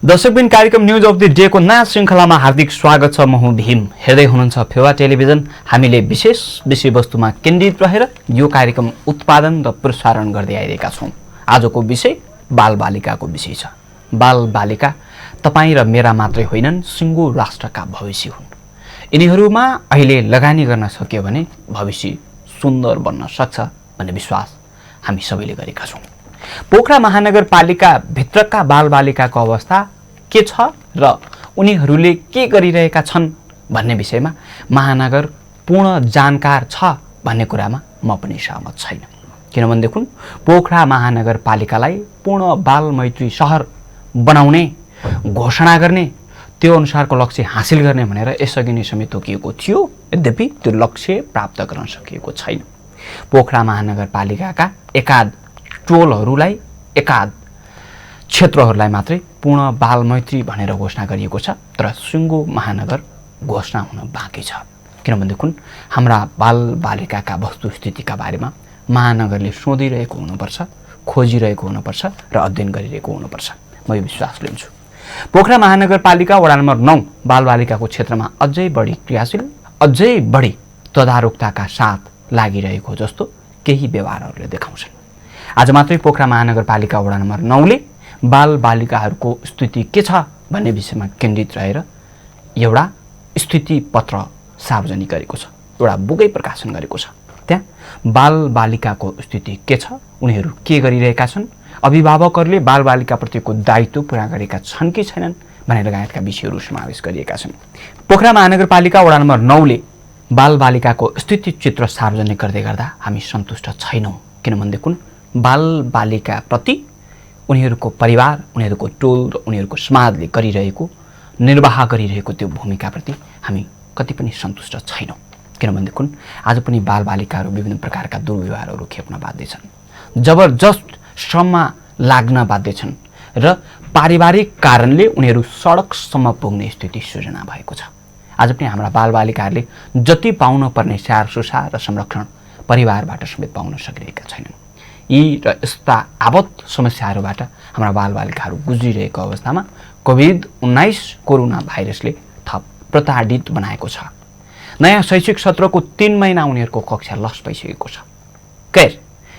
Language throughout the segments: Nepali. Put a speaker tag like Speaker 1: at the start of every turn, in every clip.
Speaker 1: दर्शकबिन कार्यक्रम न्यूज अफ द डे को नयाँ श्रृङ्खलामा हार्दिक स्वागत छ। म हुँ भीम। हेर्दै हुनुहुन्छ फेवा टेलिभिजन। हामीले विशेष विषयवस्तुमा केन्द्रित रहेर यो कार्यक्रम उत्पादन र प्रसारण गर्दै आइरहेका छौँ। आजको विषय बालबालिकाको विषय छ। बालबालिका तपाईँ र मेरा मात्रै होइनन्, सिङ्गो राष्ट्रका भविष्य हुन्। यिनीहरूमा अहिले लगानी गर्न सक्यो भने भविष्य सुन्दर बन्न सक्छ भन्ने विश्वास हामी सबैले गरेका छौँ। पोखरा महानगरपालिका भित्रका बालबालिकाको अवस्था के छ र उनीहरूले के गरिरहेका छन् भन्ने विषयमा महानगर पूर्ण जानकार छ भन्ने कुरामा म पनि सहमत छैन। किनभनेदेखि पोखरा महानगरपालिकालाई पूर्ण बालमैत्री सहर बनाउने घोषणा गर्ने, त्यो अनुसारको लक्ष्य हासिल गर्ने भनेर यसअघि नै समेत तोकिएको थियो। यद्यपि त्यो लक्ष्य प्राप्त गर्न सकिएको छैन। पोखरा महानगरपालिकाका एकाध टोलहरूलाई, एकाध क्षेत्रहरूलाई मात्रै पूर्ण बालमैत्री भनेर घोषणा गरिएको छ, तर सिङ्गो महानगर घोषणा हुन बाँकी छ। किनभनेदेखि हाम्रा बालबालिकाका वस्तुस्थितिका बारेमा महानगरले सोधिरहेको हुनुपर्छ, खोजिरहेको हुनुपर्छ र अध्ययन गरिरहेको हुनुपर्छ। म यो विश्वास लिन्छु। पोखरा महानगरपालिका वडा नम्बर 9 बालबालिकाको क्षेत्रमा अझै बढी क्रियाशील, अझै बढी तदारुकताका साथ लागिरहेको जस्तो केही व्यवहारहरूले देखाउँछन्। आज मात्रै पोखरा महानगरपालिका वडा नम्बर 9 ले बालबालिकाहरूको स्थिति के छ भन्ने विषयमा केन्द्रित रहेर एउटा स्थिति पत्र सार्वजनिक गरेको छ, एउटा बुकै प्रकाशन गरेको छ। त्यहाँ बालबालिकाको स्थिति के छ, उनीहरू के गरिरहेका छन्, अभिभावकहरूले बालबालिकाप्रतिको दायित्व पुरा गरेका छन् कि छैनन् भन्ने लगायतका विषयहरू समावेश गरिएका छन्। पोखरा महानगरपालिका वडा नम्बर 9 ले बालबालिकाको स्थिति चित्र सार्वजनिक गर्दै गर्दा हामी सन्तुष्ट छैनौँ। किनभनेदेखि बालबालिकाप्रति उनीहरूको परिवार, उनीहरूको टोल र उनीहरूको समाजले गरिरहेको, निर्वाह गरिरहेको त्यो भूमिकाप्रति हामी कति पनि सन्तुष्ट छैनौँ। किनभनेदेखि आज पनि बालबालिकाहरू विभिन्न प्रकारका दुर्व्यवहारहरू खेप्न बाध्य छन्, जबरजस्त श्रममा लाग्न बाध्य छन् र पारिवारिक कारणले उनीहरू सडकसम्म पुग्ने स्थिति सृजना भएको छ। आज पनि हाम्रा बालबालिकाहरूले जति पाउन पर्ने स्याहार सुसार र संरक्षण परिवारबाट समेत पाउन सकिरहेका छैनन्। यी र यस्ता आपद समस्याहरूबाट हाम्रा बालबालिकाहरू गुज्रिरहेको अवस्थामा कोभिड-19 कोरोना भाइरसले थप प्रताडित बनाएको छ। नयाँ शैक्षिक सत्रको 3 महिना उनीहरूको कक्षा लस भइसकेको छ। खैर,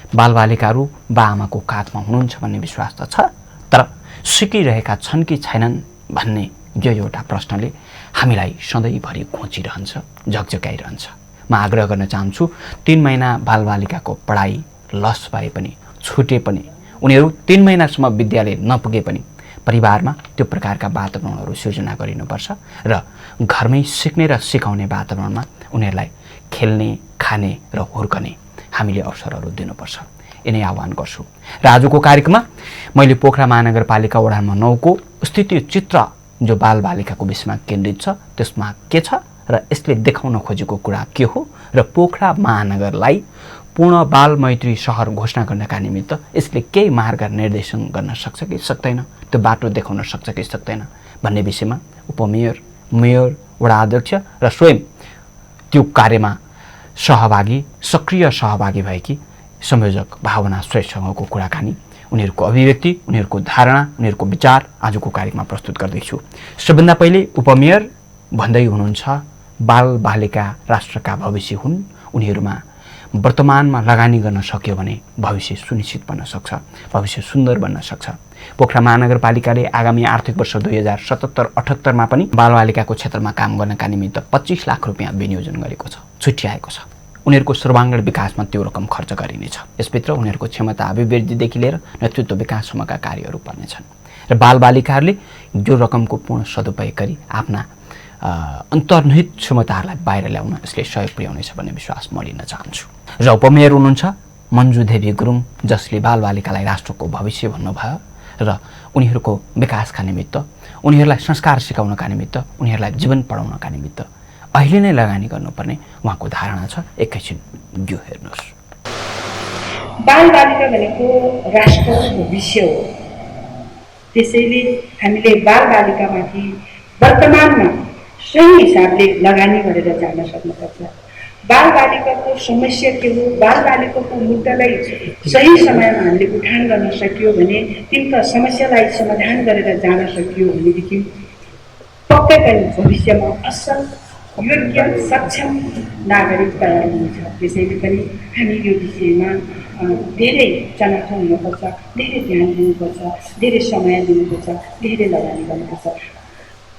Speaker 1: बालबालिकाहरू बाआमाको काखमा हुनुहुन्छ भन्ने विश्वास त छ, तर सिकिरहेका छन् कि छैनन् भन्ने यो एउटा प्रश्नले हामीलाई सधैँभरि घोचिरहन्छ, झकझकाइरहन्छ। म आग्रह गर्न चाहन्छु, 3 महिना बालबालिकाको पढाइ लस भए पनि, छुटे पनि, उनीहरू 3 महिनासम्म विद्यालय नपुगे पनि परिवारमा त्यो प्रकारका वातावरणहरू सिर्जना गरिनुपर्छ र घरमै सिक्ने र सिकाउने वातावरणमा उनीहरूलाई खेल्ने, खाने र हुर्कने हामीले अवसरहरू दिनुपर्छ। यिनै आह्वान गर्छु। र आजको कार्यक्रममा मैले पोखरा महानगरपालिका वडा नम्बर 9 को स्थिति चित्र जो बालबालिकाको विषयमा केन्द्रित छ त्यसमा के छ र यसले देखाउन खोजेको कुरा के हो र पोखरा महानगरलाई पूर्ण बालमैत्री सहर घोषणा गर्नका निमित्त यसले केही मार्ग निर्देशन गर्न सक्छ कि सक्दैन, त्यो बाटो देखाउन सक्छ कि सक्दैन भन्ने विषयमा उपमेयर, मेयर, वडा अध्यक्ष र स्वयं त्यो कार्यमा सहभागी, सक्रिय सहभागी भएकी संयोजक भावना श्रेष्ठसँगको कुराकानी, उनीहरूको अभिव्यक्ति, उनीहरूको धारणा, उनीहरूको विचार आजको कार्यक्रममा प्रस्तुत गर्दैछु। सबभन्दा पहिले उपमेयर भन्दै हुनुहुन्छ, बालबालिका राष्ट्रका भविष्य हुन्। उनीहरूमा वर्तमानमा लगानी गर्न सक्यो भने भविष्य सुनिश्चित बन्न सक्छ, भविष्य सुन्दर बन्न सक्छ। पोखरा महानगरपालिकाले आगामी आर्थिक वर्ष 2077-78 मा पनि बालबालिकाको क्षेत्रमा काम गर्नका निमित्त 25 लाख रुपियाँ विनियोजन गरेको छ, छुट्याएको छ। उनीहरूको सर्वाङ्गीण विकासमा त्यो रकम खर्च गरिनेछ। यसभित्र उनीहरूको क्षमता अभिवृद्धिदेखि लिएर नेतृत्व विकाससम्मका कार्यहरू पर्नेछन् र बालबालिकाहरूले यो रकमको पूर्ण सदुपयोग गरी आफ्ना अन्तर्निहित क्षमताहरूलाई बाहिर ल्याउन यसले सहयोग पुर्याउनेछ भन्ने विश्वास म लिन चाहन्छु। र उपमेयर हुनुहुन्छ मन्जु देवी गुरुङ, जसले बालबालिकालाई राष्ट्रको भविष्य भन्नुभयो र उनीहरूको विकासका निमित्त, उनीहरूलाई संस्कार सिकाउनका निमित्त, उनीहरूलाई जीवन पढाउनका निमित्त अहिले नै लगानी गर्नुपर्ने उहाँको धारणा छ। एकैछिन यो हेर्नुहोस्।
Speaker 2: बालबालिका भनेको राष्ट्रको भविष्य हो। त्यसैले हामीले बालबालिकामाथि वर्तमानमा सही हिसाबले लगानी गरेर जान सक्नुपर्छ। बालबालिकाको समस्या के हो, बालबालिकाको मुद्दालाई सही समयमा हामीले उठान गर्न सकियो भने, तिनका समस्यालाई समाधान गरेर जान सकियो भनेदेखि पक्कै पनि भविष्यमा असल योग्य सक्षम नागरिक तयार हुनेछ। त्यसैले पनि हामी यो विषयमा धेरै चनाखो हुनुपर्छ, धेरै ध्यान दिनुपर्छ, धेरै समय दिनुपर्छ, धेरै लगानी गर्नुपर्छ।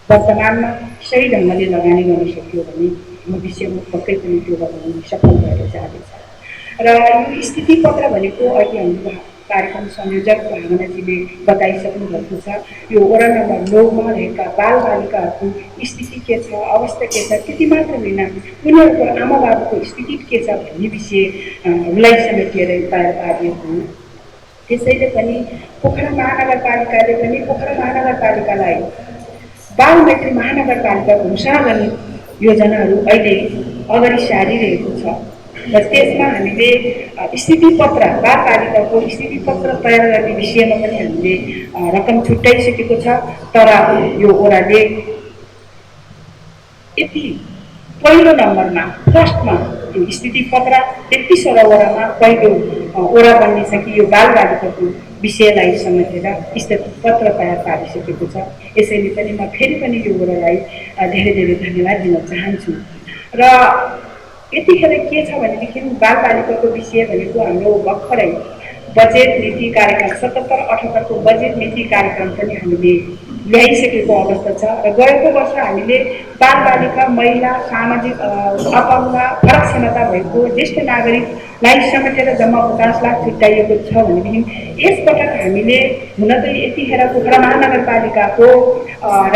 Speaker 2: वर्तमानमा सही ढङ्गले लगानी गर्न सक्यो भने भविष्यमा पक्कै पनि त्यो लगानी सफल भएर जाँदैछ। र यो स्थिति पत्र भनेको अहिले हाम्रो कार्यक्रम संयोजक भावनाजीले बताइसक्नु भएको छ। यो वडा नम्बर 9 मा रहेका बालबालिकाहरूको स्थिति के छ, अवस्था के छ, त्यति मात्र होइन, उनीहरूको आमा बाबुको स्थिति के छ भन्ने विषयलाई समेटेर तयार पारिएको हो। त्यसैले पनि पोखरा महानगरपालिकाले पनि पोखरा महानगरपालिकालाई बालमैत्री महानगरपालिका घोषणा गर्ने योजनाहरू अहिले अगाडि सारिरहेको छ र त्यसमा हामीले स्थिति पत्र बालबालिकाको स्थिति पत्र तयार गर्ने विषयमा पनि हामीले रकम छुट्याइसकेको छ। तर यो ओडाले यति पहिलो नम्बरमा फर्स्टमा त्यो स्थिति पत्र 33वटा वडामा पहिलो ओडा बन्ने छ कि यो बालबालिकाको विषयलाई समेटेर स्थिति पत्र तयार पारिसकेको छ। यसैले पनि म फेरि पनि यो ओडालाई धेरै धेरै धन्यवाद दिन चाहन्छु। र यतिखेर के छ भनेदेखि बालबालिकाको विषय भनेको हाम्रो भर्खरै बजेट नीति कार्यक्रम 77-78 को बजेट नीति कार्यक्रम पनि हामीले ल्याइसकेको अवस्था छ। र गएको वर्ष हामीले बालबालिका, महिला, सामाजिक अपाङ्ग, फरक क्षमता भएको ज्येष्ठ नागरिकलाई समेटेर जम्मा 50 लाख छुट्याइएको छ भनेदेखि यसपटक हामीले हुन त यतिखेर पोखरा महानगरपालिकाको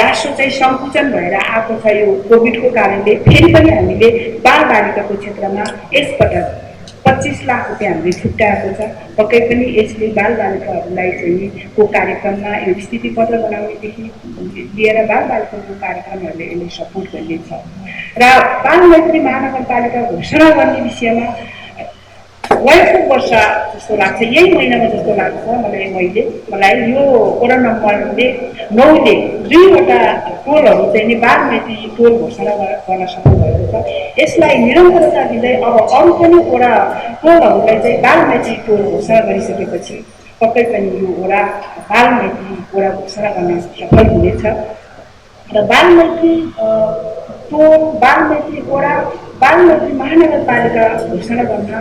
Speaker 2: राष्ट्र चाहिँ सङ्कुचन भएर आएको छ यो कोभिडको कारणले। फेरि पनि हामीले बालबालिकाको क्षेत्रमा यसपटक 25 लाख रुपियाँ हामीले छुट्याएको छ। पक्कै पनि यसले बालबालिकाहरूलाई चाहिँ को कार्यक्रममा यो स्थिति पत्र बनाउनेदेखि लिएर बालबालिकाको कार्यक्रमहरूले यसले सपोर्ट गर्नेछ। र बालमैत्री महानगरपालिका घोषणा गर्ने विषयमा गएको वर्ष जस्तो लाग्छ, यही महिनामा जस्तो लाग्छ मलाई यो वडा नम्बर 9 ले 2वटा टोलहरू चाहिँ नि बालमैत्री टोल घोषणा गर्न सक्नु भएको छ। यसलाई निरन्तरता दिँदै अब अरू पनि वडा टोलहरूलाई चाहिँ बालमैत्री टोल घोषणा गरिसकेपछि पक्कै पनि यो वडा बालमैत्री वडा घोषणा गर्न सफल हुनेछ। र बालमैत्री टोल, बालमैत्री वडा, बालमैत्री महानगरपालिका घोषणा गर्न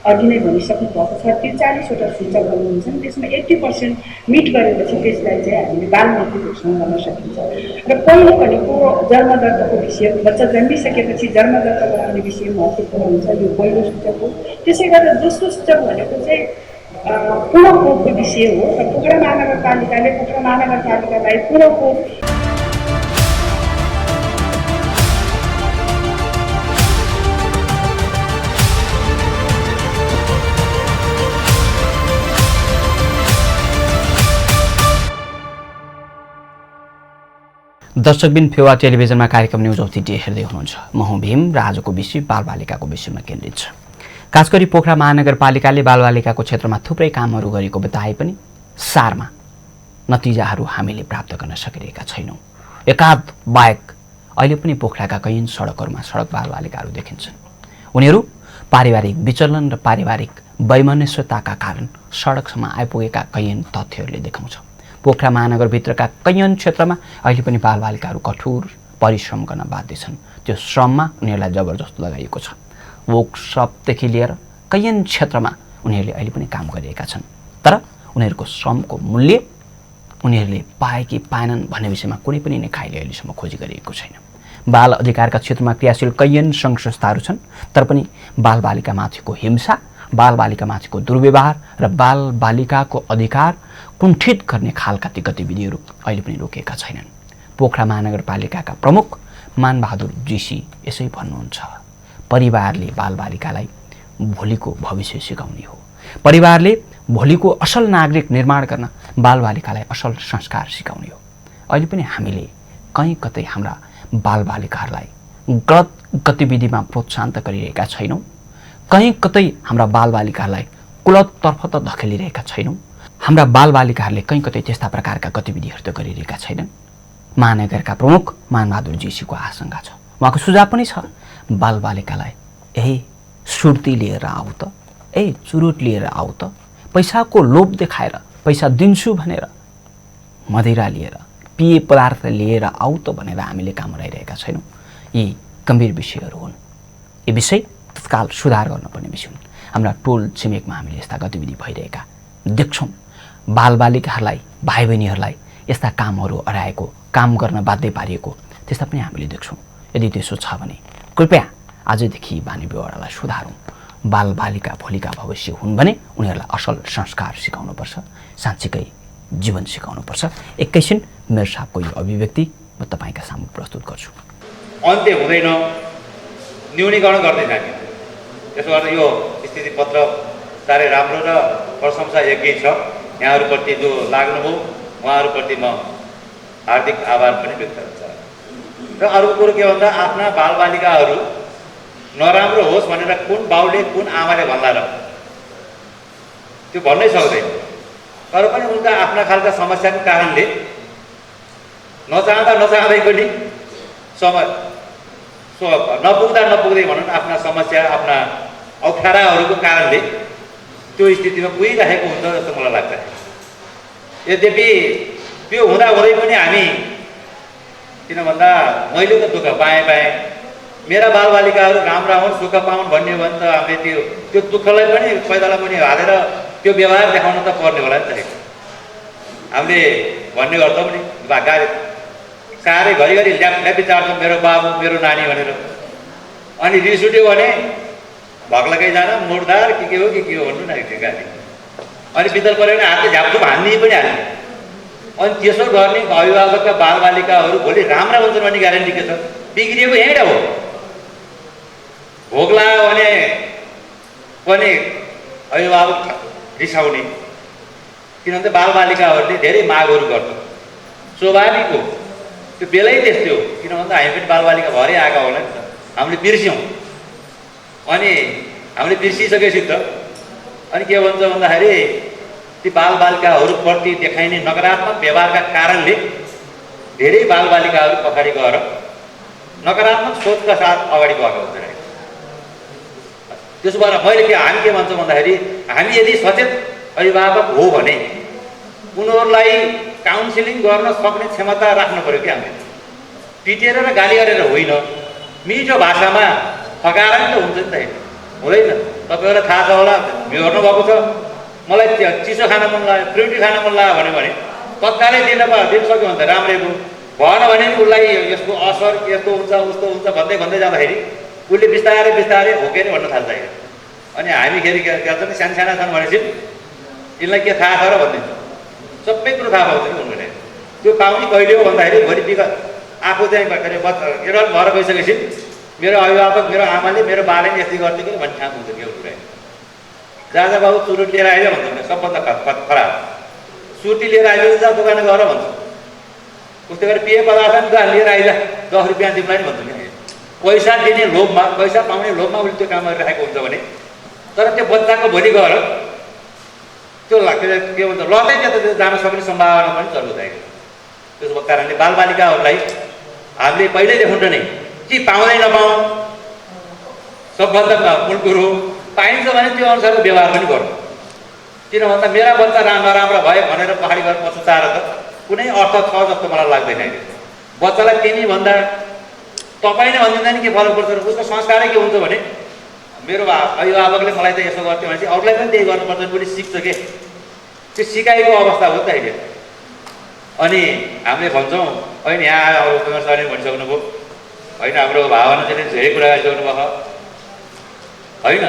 Speaker 2: अघि नै भनिसक्नु भएको छ। 43वटा सूचकहरू हुन्छन्, त्यसमा 80% मिट गरेपछि त्यसलाई चाहिँ हामीले बालमैत्री घोषणा गर्न सकिन्छ। र पहिलो भनेको जन्मदत्ताको विषय, बच्चा जन्मिसकेपछि जन्मदत्ता गराउने विषय महत्त्वपूर्ण हुन्छ, यो पहिलो सूचक हो। त्यसै गरेर दोस्रो सूचक भनेको चाहिँ पूर्वकोपको विषय हो। र पोखरा महानगरपालिकाले पोखरा महानगरपालिकालाई पूर्वकोप
Speaker 1: दर्शकबिन फेवा टेलिभिजनमा कार्यक्रम न्युज अफ द डे हेर्दै हुनुहुन्छ। म हुँ भीम र आजको विषय बालबालिकाको विषयमा केन्द्रित छ। खास गरी पोखरा महानगरपालिकाले बालबालिकाको क्षेत्रमा थुप्रै कामहरू गरेको बताए पनि सारमा नतिजाहरू हामीले प्राप्त गर्न सकिरहेका छैनौँ। एकाध बाहेक अहिले पनि पोखराका कैयन सडकहरूमा सडक बालबालिकाहरू देखिन्छन्। उनीहरू पारिवारिक विचलन र पारिवारिक वैमनस्यताका कारण सडकसम्म आइपुगेका कैयन तथ्यहरूले देखाउँछ। पोखरा महानगरभित्रका कैयन क्षेत्रमा अहिले पनि बालबालिकाहरू कठोर परिश्रम गर्न बाध्य छन्। त्यो श्रममा उनीहरूलाई जबरजस्त लगाइएको छ। वर्कसपदेखि लिएर कैयन क्षेत्रमा उनीहरूले अहिले पनि काम गरिरहेका छन्। तर उनीहरूको श्रमको मूल्य उनीहरूले पाए कि पाएनन् भन्ने विषयमा कुनै पनि निकायले अहिलेसम्म खोजी गरिएको छैन। बाल अधिकारका क्षेत्रमा क्रियाशील कैयन सङ्घ संस्थाहरू छन्, तर पनि बालबालिकामाथिको हिंसा, बालबालिकामाथिको दुर्व्यवहार र बालबालिकाको अधिकार कुण्ठित गर्ने खालका ती गतिविधिहरू अहिले पनि रोकिएका छैनन्। पोखरा महानगरपालिकाका प्रमुख मानबहादुर जीसी यसै भन्नुहुन्छ, परिवारले बालबालिकालाई भोलिको भविष्य सिकाउने हो। परिवारले भोलिको असल नागरिक निर्माण गर्न बालबालिकालाई असल संस्कार सिकाउने हो। अहिले पनि हामीले कहीँ कतै हाम्रा बालबालिकाहरूलाई गलत गतिविधिमा प्रोत्साहन त गरिरहेका छैनौँ, कहीँ कतै हाम्रा बालबालिकाहरूलाई कुलततर्फ त धकेलिरहेका छैनौँ, हाम्रा बालबालिकाहरूले कहीँ कतै त्यस्ता प्रकारका गतिविधिहरू त गरिरहेका छैनन्। महानगरका प्रमुख मानबहादुर जीसीको आशंका छ, उहाँको सुझाव पनि छ, बालबालिकालाई यही सुर्ती लिएर आऊ त, चुरुट लिएर आऊ त, पैसाको लोभ देखाएर पैसा दिन्छु भनेर मदिरा लिएर पेय पदार्थ लिएर आऊ त भनेर हामीले काम गरिरहेका छैनौँ। यी गम्भीर विषयहरू हुन्। यी विषय तत्काल सुधार गर्नुपर्ने विषय हुन्। हाम्रा टोल छिमेकमा हामीले यस्ता गतिविधि भइरहेका देख्छौँ। बालबालिकाहरूलाई, भाइ बहिनीहरूलाई यस्ता कामहरू अराएको, काम गर्न बाध्य पारिएको त्यस्ता पनि हामीले देख्छौँ। यदि त्यसो छ भने कृपया आजदेखि बानी व्यवहारलाई सुधारौँ। बालबालिका भोलिका भविष्य हुन् भने उनीहरूलाई असल संस्कार सिकाउनुपर्छ, साँच्चीकै जीवन सिकाउनुपर्छ। एकैछिन मेरो साहबको यो अभिव्यक्ति म तपाईँका सामु प्रस्तुत गर्छु।
Speaker 3: अन्त्य हुँदैन, न्यूनीकरण गर्दै जाने। त्यसो गर्दा यो स्थिति पत्र साह्रै राम्रो र प्रशंसा योग्य छ। यहाँहरूप्रति जो लाग्नुभयो उहाँहरूप्रति म हार्दिक आभार पनि व्यक्त गर्छु। र अर्को कुरो के भन्दा आफ्ना बालबालिकाहरू नराम्रो होस् भनेर कुन बाउले कुन आमाले भन्ला र त्यो भन्नै सक्दैन। तर पनि उनका आफ्ना खालका समस्याको कारणले नचाहँदै पनि समय नपुग्दै भनौँ न आफ्ना समस्या, आफ्ना अप्ठ्याराहरूको कारणले त्यो स्थितिमा पुगिरहेको हुन्छ जस्तो मलाई लाग्छ। यद्यपि त्यो हुँदाहुँदै पनि हामी, किन भन्दा मैले त दुःख पाएँ, मेरा बालबालिकाहरू राम्रा हुन्, सुख पाउन् भन्ने हो भने त हामीले त्यो दुःखलाई पनि पैदालाई पनि हालेर त्यो व्यवहार देखाउन त पर्ने होला नि त। हामीले भन्ने गर्छौँ नि, गाडी साह्रै घरिघरि ल्यापी चाड्छौँ मेरो बाबु मेरो नानी भनेर। अनि रिस उठ्यो भने भग्लकै जान मुर्दार के हो भन्नु न गाडी। अनि बितल पऱ्यो भने हातले झ्यापझुप हान्ने पनि हाल्ने। अनि त्यसो गर्ने अभिभावकका बालबालिकाहरू भोलि राम्रा हुन्छन् भन्ने ग्यारेन्टी के छ? बिग्रिएको यहीँबाट हो। भोक लाग्यो भने पनि अभिभावक रिसाउने, किनभने बालबालिकाहरूले धेरै मागहरू गर्छ, स्वाभाविक हो। त्यो बेलै त्यस्तै हो। किन भन्दा हामी पनि बालबालिका भरै आएका होला नि त, हामीले बिर्स्यौँ। अनि हामीले बिर्सिसकेपछि त अनि के भन्छ भन्दाखेरि ती बालबालिकाहरूप्रति देखाइने नकारात्मक व्यवहारका कारणले धेरै बालबालिकाहरू पछाडि गएर नकारात्मक सोचका साथ अगाडि गएको हुन्छ। त्यसो भएर हामी के भन्छौँ भन्दाखेरि हामी यदि सचेत अभिभावक हो भने उनीहरूलाई काउन्सिलिङ गर्न सक्ने क्षमता राख्नु पऱ्यो कि हामीले। पिटेर र गाली गरेर होइन, मिठो भाषामा फकाएर नि त हुन्छ नि त, हुँदैन। तपाईँहरूलाई थाहा छ होला, हेर्नुभएको छ, मलाई चिसो खान मन लाग्यो, फ्रुटी खान मन लाग्यो भने तत्कालै दिन सक्यो भने त राम्रै भयो। भएन भने उसलाई यसको असर यस्तो हुन्छ उस्तो हुन्छ भन्दै जाँदाखेरि उसले बिस्तारै होकेर भन्न थाल्छ। अनि हामी खेरि के गर्छ नि, साना छन् भनेपछि यिनलाई के थाहा छ र भनिदिन्छ। सबै कुरो थाहा पाउँछ नि उनीहरूले। त्यो पाउने कहिले हो भन्दाखेरि भोलि विगत आफू चाहिँ एडल्ट भएर गइसकेपछि मेरो अभिभावक, मेरो आमाले, मेरो बाले यस्तै गर्थ्यो कि भन्ने ठाउँ हुन्छ। एउटा कुरा जाजा बाबु चुरुट लिएर आइज भन्छ, सबभन्दा खराब। सुर्ती लिएर आइज, जा दोकान गएर भन्छ। उस्तै गरेर पेय पदार्थ लिएर आइज, 10 रुपियाँ दिउँला नि भन्छु नि। पैसा दिने लोभमा, पैसा पाउने लोभमा उसले त्यो काम गरिरहेको हुन्छ भने, तर त्यो बच्चाको भोलि गएर त्यो के भन्छ लतै त्यता जान सक्ने सम्भावना पनि चल्नु जाएको। त्यसको कारणले बालबालिकाहरूलाई हामीले पहिल्यै देखाउनु नै कि पाउँदै नपाउँ, सबभन्दा मूल कुरो पाइन्छ भने त्यो अनुसारको व्यवहार पनि गर्नु। किन भन्दा मेरा बच्चा नराम्रो भयो भनेर पहाडी गएर पछुताएर त कुनै अर्थ छ जस्तो मलाई लाग्दैन। बच्चालाई तिमी भन्दा तपाईँ नै भनिदिँदा नि के फरक पर्छ? उसको संस्कारै के हुन्छ भने मेरो अभिभावकले मलाई त यसो गर्थ्यो भनेपछि अरूलाई पनि त्यही गर्नुपर्छ पनि सिक्छ के, त्यो सिकाएको अवस्था हो त अहिले। अनि हामीले भन्छौँ होइन, यहाँ अरू कुमार सरले भनिसक्नुभयो होइन, हाम्रो भावनाले धेरै कुरा गरिसक्नु भएको होइन।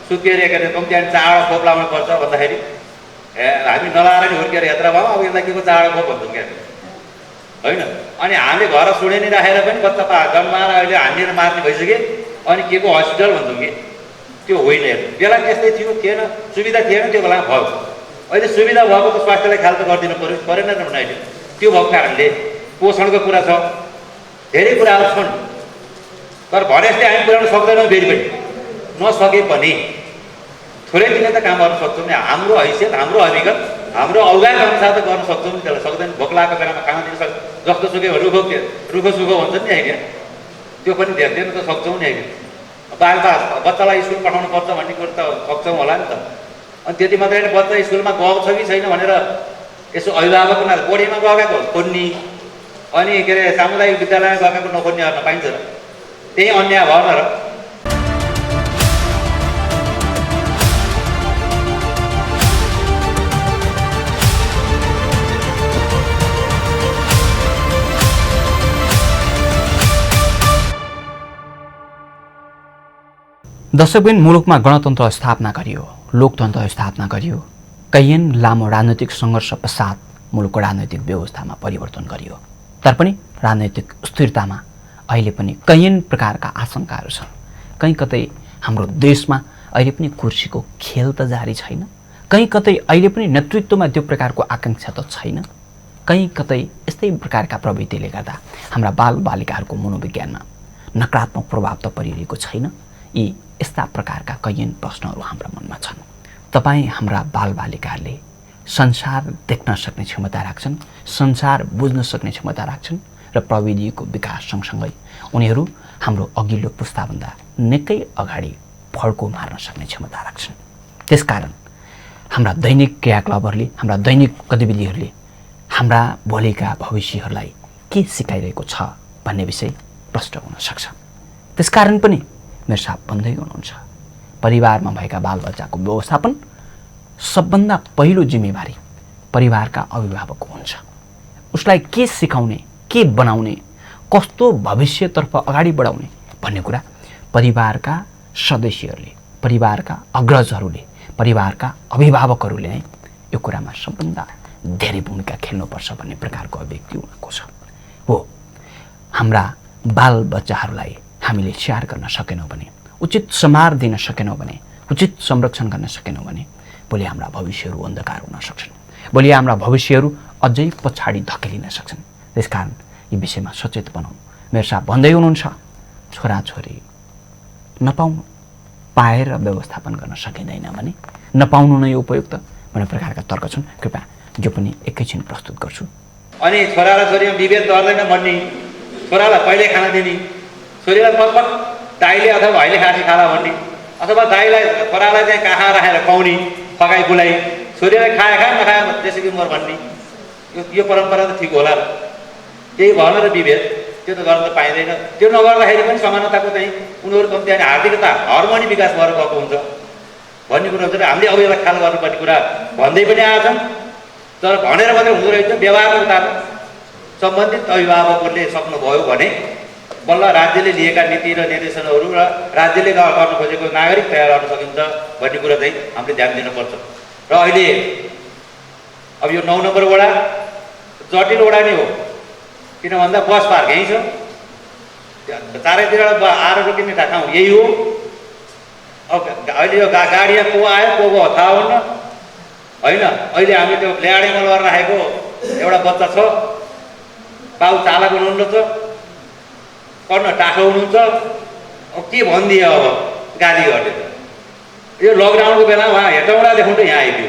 Speaker 3: सुत्केर त्यहाँ चाँडो खोप लाउनु पर्छ भन्दाखेरि हामी नलाएर नि हुर्केर यात्रा भयो, अब यसलाई के को चाँडो खोप भन्छौँ क्या होइन। अनि हामीले घर सुने नि राखेर पनि बच्चा जन्माएर अहिले हानेर मार्ने भइसके, अनि के को हस्पिटल भन्छौँ कि त्यो होइन। बेला त्यस्तै थियो, थिएन, सुविधा थिएन, त्यो बेला भयो। अहिले सुविधा भएको त स्वास्थ्यलाई ख्याल त गरिदिनु परेन न अहिले। त्यो भएको कारणले पोषणको कुरा छ, धेरै कुराहरू छन्। तर भने जस्तै हामी पुऱ्याउन सक्दैनौँ। फेरि पनि नसके पनि थोरै दिन त काम गर्न सक्छौँ नि। हाम्रो हैसियत, हाम्रो अभिगत, हाम्रो औगात अनुसार त गर्न सक्छौँ नि। त्यसलाई सक्दैन। भोक लागेको बेलामा खाना दिन सक्छ, जस्तो सुकै रुखो सुखो भन्छ नि अहिले, त्यो पनि धेरै दिन त सक्छौँ नि अहिले। बच्चालाई स्कुल पठाउनु पर्छ भन्ने कुरो त सक्छौँ होला नि त। अनि त्यति मात्रै होइन, बच्चा स्कुलमा गएको छ कि छैन भनेर यसो अभिभावक उनीहरू बोर्डिङमा गएकाको खोज्ने, अनि के अरे सामुदायिक विद्यालयमा गएकाको नखोज्ने गर्न पाइन्छ र? त्यही अन्याय भएन र?
Speaker 1: दर्शकबिन, मुलुकमा गणतन्त्र स्थापना गरियो, लोकतन्त्र स्थापना गरियो, कैयन लामो राजनैतिक सङ्घर्ष पश्चात मुलुकको राजनैतिक व्यवस्थामा परिवर्तन गरियो। तर पनि राजनैतिक स्थिरतामा अहिले पनि कैयन प्रकारका आशंकाहरू छन्। कहीँ कतै हाम्रो देशमा अहिले पनि कुर्सीको खेल त जारी छैन, कहीँ कतै अहिले पनि नेतृत्वमा त्यो प्रकारको आकाङ्क्षा त छैन, कहीँ कतै यस्तै प्रकारका प्रवृत्तिले गर्दा हाम्रा बालबालिकाहरूको मनोविज्ञानमा नकारात्मक प्रभाव त परिरहेको छैन। यी यस्ता प्रकारका कैयन प्रश्नहरू हाम्रा मनमा छन्। तपाईँ हाम्रा बालबालिकाहरूले संसार देख्न सक्ने क्षमता राख्छन्, संसार बुझ्न सक्ने क्षमता राख्छन् र प्रविधिको विकास सँगसँगै उनीहरू हाम्रो अघिल्लो पुस्ताभन्दा निकै अगाडि फड्को मार्न सक्ने क्षमता राख्छन्। त्यसकारण हाम्रा दैनिक क्रियाकलापहरूले, हाम्रा दैनिक गतिविधिहरूले हाम्रा भोलिका भविष्यहरूलाई के सिकाइरहेको छ भन्ने विषय प्रष्ट हुन सक्छ। त्यसकारण पनि मेरो साहब भन्दै हुनुहुन्छ, परिवारमा भएका बालबच्चाको व्यवस्थापन सबभन्दा पहिलो जिम्मेवारी परिवारका अभिभावकको हुन्छ। उसलाई के सिकाउने, के बनाउने, कस्तो भविष्यतर्फ अगाडि बढाउने भन्ने कुरा परिवारका सदस्यहरूले, परिवारका अग्रजहरूले, परिवारका अभिभावकहरूले नै यो कुरामा सबभन्दा धेरै भूमिका खेल्नुपर्छ भन्ने प्रकारको अभिव्यक्ति उनको छ। हो, हाम्रा बालबच्चाहरूलाई हामीले स्याहार गर्न सकेनौँ भने, उचित सम्हार दिन सकेनौँ भने, उचित संरक्षण गर्न सकेनौँ भने भोलि हाम्रा भविष्यहरू अन्धकार हुन सक्छन्, भोलि हाम्रा भविष्यहरू अझै पछाडि धकेलिन सक्छन्। त्यसकारण यी विषयमा सचेत बनाउँ। मेरो साहब भन्दै हुनुहुन्छ, छोराछोरी नपाउनु, पाएर व्यवस्थापन गर्न सकिँदैन भने नपाउनु नै उपयुक्त भन्ने प्रकारका तर्क छन्। कृपया जो पनि एकैछिन प्रस्तुत गर्छु।
Speaker 3: अनि छोरा र छोरीमा विभेद गर्दैन भन्ने, छोरालाई पहिले खाना दिने, छोरीलाई पटपट दाइले अथवा भाइले खाँसी खाला भन्ने, अथवा दाइलाई छोरालाई चाहिँ काखा राखेर खुवाउने, फकाइ फुलाइ, छोरीलाई खाए खाए नखाए त्यसै कि मर भन्ने, यो परम्परा त ठिक होला र? त्यही भएन र विभेद, त्यो त गर्न त पाइँदैन। त्यो नगर्दाखेरि पनि समानताको चाहिँ उनीहरू कम्ती अनि हार्दिकता हर्मोनी विकास भएर गएको हुन्छ भन्ने कुरो हुन्छ। हामीले अभिभावक ख्याल गर्नुपर्ने कुरा भन्दै पनि आएछन्, तर भनेर मात्रै हुँदो रहेछ। व्यवहारमा उतार सम्बन्धित अभिभावकहरूले सक्नुभयो भने बल्ल राज्यले लिएका नीति र निर्देशनहरू र राज्यले गर्न खोजेको नागरिक तयार गर्न सकिन्छ भन्ने कुरा चाहिँ हामीले ध्यान दिनुपर्छ। र अहिले अब यो 9 नम्बर वडा जटिल वडा नै हो, किन भन्दा बस पार्क यहीँ छ, चारैतिरबाट आएर रोकिने ठाउँ यही हो। अब अहिले यो गाडीमा को आयो को गयो थाहा हुन्न होइन। अहिले हामी त्यो ल्याडेमा लगेर राखेको एउटा बच्चा छ, बाउ चालक हुनुहुन्छ, पढ्न टाठो हुनुहुन्छ, अब के भनिदियो, अब गाली गरेर। यो लकडाउनको बेला उहाँ हेटौँडा देखाउँदै यहाँ आइदियो,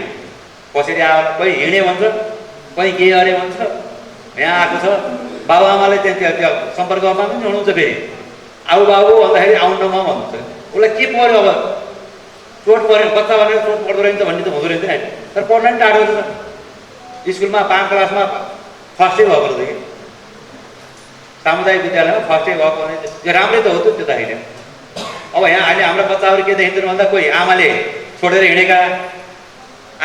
Speaker 3: कसरी आयो, कोही हिँडे भन्छ, कोही के गरे भन्छ, यहाँ आएको छ। बाबुआमाले त्यो सम्पर्कमा पनि हुनुहुन्छ, फेरि आऊ बाबु भन्दाखेरि आउनमा भन्नुहुन्छ। उसलाई के पऱ्यो, अब चोट पऱ्यो, बच्चा भनेर चोट पर्दो रहेछ भन्ने त हुँदो रहेछ नि, तर पढ्न पनि टाढो छ। स्कुलमा 5 क्लासमा फर्स्टै भएको रहेछ कि सामुदायिक विद्यालयमा फर्स्टै भएको भने त्यो राम्रै त हो त त्यो त होइन। अब यहाँ अहिले हाम्रा बच्चाहरू के देखिन्छन् भन्दा कोही आमाले छोडेर हिँडेका,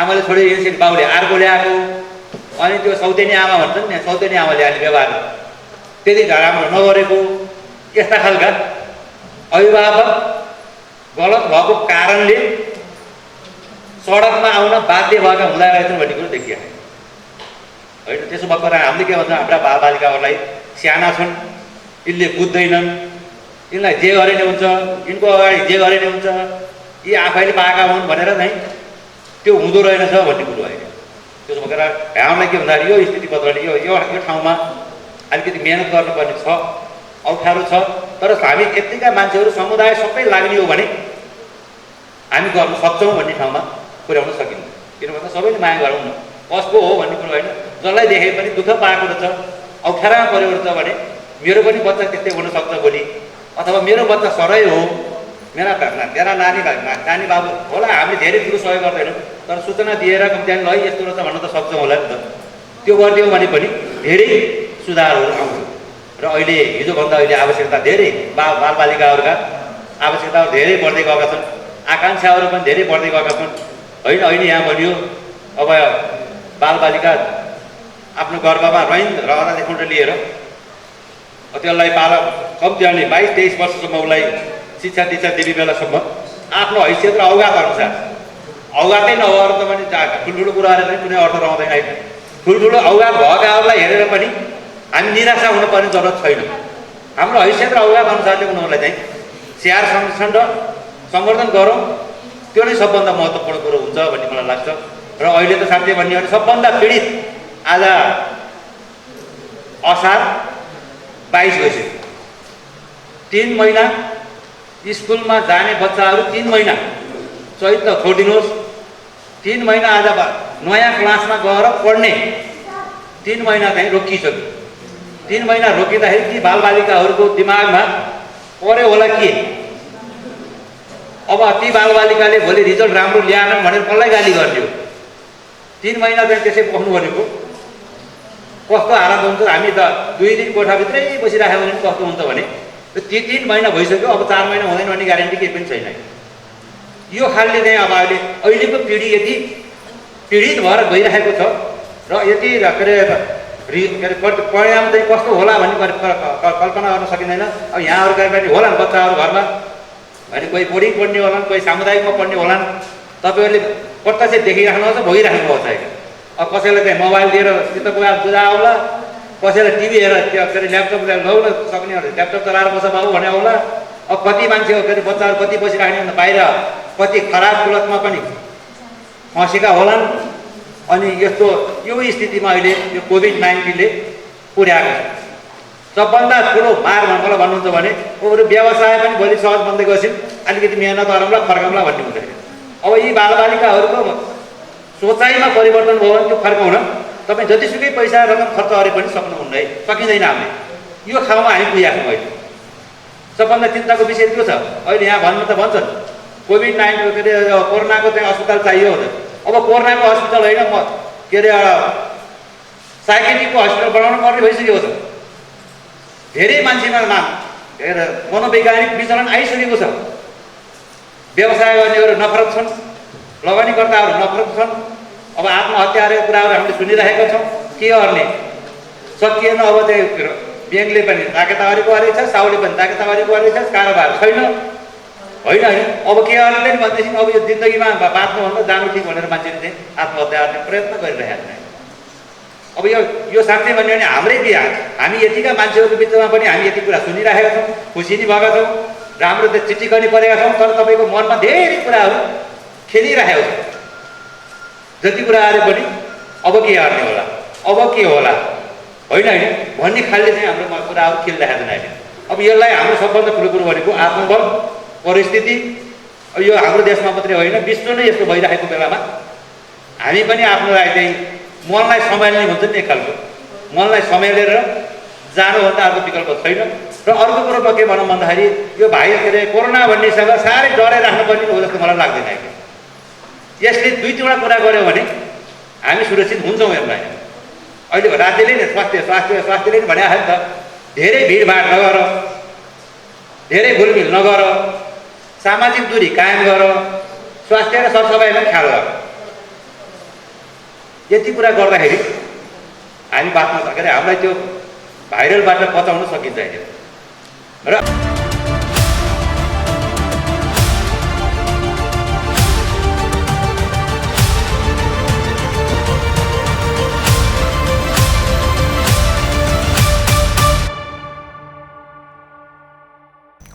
Speaker 3: आमाले छोडेर हिँड्छ, बाउले अर्को ल्याएको, अनि त्यो सौतेनी आमा भन्छन् नि, सौतेनी आमाले अहिले व्यवहार त्यति राम्रो नगरेको, यस्ता खालका अभिभावक गलत भएको कारणले सडकमा आउन बाध्य भएका हुँदा रहेछन् भन्ने कुरो देखियो होइन। त्यसो भएको हामीले के भन्छ, हाम्रा बालबालिकाहरूलाई साना छन्, यिनले बुझ्दैनन्, यिनलाई जे गरे नै हुन्छ, यिनको अगाडि जे गरे नै हुन्छ, यी आफैले पाएका हुन् भनेर चाहिँ त्यो हुँदो रहेनछ भन्ने कुरो होइन। त्यसो भएर हामीलाई के भन्दाखेरि यो स्थितिपत्रले यो ठाउँमा अलिकति मेहनत गर्नुपर्ने छ, अप्ठ्यारो छ। तर हामी यतिका मान्छेहरू समुदाय सबै लाग्ने हो भने हामी गर्न सक्छौँ भन्ने ठाउँमा पुर्याउन सकिन्छ। किन भन्दा सबैले माया गरौँ न, कसको हो भन्ने कुरो होइन। जसलाई देखे पनि दुःख पाएको रहेछ, अप्ठ्यारोमा परेको रहेछ भने मेरो पनि बच्चा त्यस्तै हुनसक्छ भोलि, अथवा मेरो बच्चा सरै हो मेरा नानी बाबु होला हामीले धेरै ठुलो सहयोग गर्दैनौँ तर सूचना दिएर कम्ती ल यस्तो रहेछ भन्न त सक्छौँ होला नि त त्यो गरिदियो भने पनि धेरै सुधारहरू आउँछ र अहिले हिजोभन्दा अहिले आवश्यकता धेरै बालबालिकाहरूका आवश्यकताहरू धेरै बढ्दै गएका छन् आकाङ्क्षाहरू पनि धेरै बढ्दै गएका छन् होइन होइन यहाँ भनियो अब बालबालिका आफ्नो गर्भमा रहँदादेखि लिएर त्यसलाई कम्ती अनि 22-23 वर्षसम्म उसलाई शिक्षा दीक्षा दिने बेलासम्म आफ्नो हैसियत र अवगात अनुसार अवगातै नभएर त पनि ठुल्ठुलो कुराहरू पनि कुनै अर्थ रहँदैन होइन ठुल्ठुलो अवगात भएकाहरूलाई हेरेर पनि हामी निराशा हुनुपर्ने जरुरत छैन हाम्रो हैसियत र अवगात अनुसारले उनीहरूलाई चाहिँ स्याहार संरक्षण र सम्वर्धन गरौँ त्यो नै सबभन्दा महत्त्वपूर्ण कुरो हुन्छ भन्ने मलाई लाग्छ र अहिले त साथै भन्ने भने सबभन्दा पीडित आज असार 22 गइसक्यो 3 महिना स्कुलमा जाने बच्चाहरू 3 महिना चैत त छोडिदिनुहोस् 3 महिना आज नयाँ क्लासमा गएर पढ्ने 3 महिना चाहिँ रोकिसक्यो 3 महिना रोकिँदाखेरि ती बालबालिकाहरूको दिमागमा पर्यो होला के अब ती बालबालिकाले भोलि रिजल्ट राम्रो ल्याएनन् भनेर कसलाई गाली गर्ने हो 3 महिना चाहिँ त्यसै बस्नु भनेको कस्तो हालत हुन्छ हामी त 2 दिन कोठाभित्रै बसिराख्यो भने कस्तो हुन्छ भने त्यो 3 महिना भइसक्यो अब 4 महिना हुँदैन भन्ने ग्यारेन्टी केही पनि छैन यो खालले चाहिँ अब अहिलेको पिँढी यति पीडित भएर गइरहेको छ र यति के अरे परिणाम चाहिँ कस्तो होला भन्ने कल्पना गर्न सकिँदैन अब यहाँहरूका पनि होला नि बच्चाहरू घरमा भने कोही बोर्डिङ पढ्ने होलान् कोही सामुदायिकमा पढ्ने होलान् तपाईँहरूले प्रत्यक्ष देखिराख्नुहोस् भोगिराख्नुहोस् होइन अब कसैलाई चाहिँ मोबाइल दिएर त्यो गएर बुझा होला कसैलाई टिभी हेरेर त्यो के अरे ल्यापटप ल्याउन सक्ने ल्यापटप चलाएर बस्छ बाबु भने होला अब कति मान्छे के अरे बच्चाहरू कति बसिराख्ने भने बाहिर कति खराब कुलतमा पनि फँसेका होलान् अनि यस्तो यो स्थितिमा अहिले यो कोभिड-19ले पुर्याएको छ सबभन्दा ठुलो मार मलाई भन्नुहुन्छ भने अरू व्यवसाय पनि भोलि सहज बन्दै गएपछि अलिकति मेहनत गरौँला फर्काउँला भन्ने हुँदैन अब यी बालबालिकाहरूको सोचाइमा परिवर्तन भयो भने त्यो फर्काउन तपाईँ जतिसुकै पैसा रकम खर्च गरे पनि सक्नुहुन्न सकिँदैन हामीले यो ठाउँमा हामी पुगेका छौँ अहिले सबभन्दा चिन्ताको विषय त्यो छ अहिले यहाँ भन्नु त भन्छन् कोभिड-19 के अरे कोरोनाको चाहिँ अस्पताल चाहियो अब कोरोनाको हस्पिटल होइन के अरे साइकेट्रिकको हस्पिटल बनाउनु पर्ने भइसकेको छ धेरै मान्छेमा के अरे मनोवैज्ञानिक विचलन आइसकेको छ व्यवसाय गर्नेहरू नफरत छन् लगानीकर्ताहरू नफरत छन् अब आत्महत्याहरूको कुराहरू हामीले सुनिरहेका छौँ के गर्ने सकिएन अब चाहिँ ब्याङ्कले पनि ताकेतावारी गरेको छ साउले पनि ताकेतावारी गरेको छ कारोबार छैन होइन होइन अब के गर्ने भनेदेखि अब यो जिन्दगीमा बाँच्नुभन्दा जानु ठिक भनेर मान्छेले चाहिँ आत्महत्या गर्ने प्रयत्न गरिरहेका छन् अब यो साँच्चै भन्यो भने हाम्रै बिहा हामी यतिका मान्छेहरूको बिचमा पनि हामी यति कुरा सुनिरहेका छौँ खुसी नि भएका छौँ राम्रो त चिठी पनि परेका छौँ तर तपाईँको मनमा धेरै कुराहरू खेलिरहेको छ जति कुरा आए पनि अब के गर्ने होला अब के होला होइन होइन भन्ने खालले चाहिँ हाम्रो कुराहरू खेलिरहेको छन् अहिले अब यसलाई हाम्रो सबभन्दा ठुलो कुरो भनेको आत्मबल परिस्थिति यो हाम्रो देशमा मात्रै होइन विश्व नै यस्तो भइरहेको बेलामा हामी पनि आफ्नोलाई चाहिँ मनलाई सम्हाल्ने हुन्छ नि एक खालको मनलाई सम्हालेर जानुभन्दा अर्को विकल्प छैन र अर्को कुरो म के भनौँ भन्दाखेरि यो भाइरस के अरे कोरोना भन्नेसँग साह्रै डराइ राख्नुपर्ने हो जस्तो मलाई लाग्दैन यसले 2-3वटा कुरा गर्यो भने हामी सुरक्षित हुन्छौँ यसलाई अहिले राज्यले नै स्वास्थ्यले नै भनेको नि त धेरै भिडभाड नगर धेरै घुलमिल नगर सामाजिक दूरी कायम गर स्वास्थ्य र सरसफाइमा ख्याल गर यति कुरा गर्दाखेरि हामी बाँच्न सकेर हामीलाई त्यो भाइरलबाट बचाउन सकिन्छ अहिले र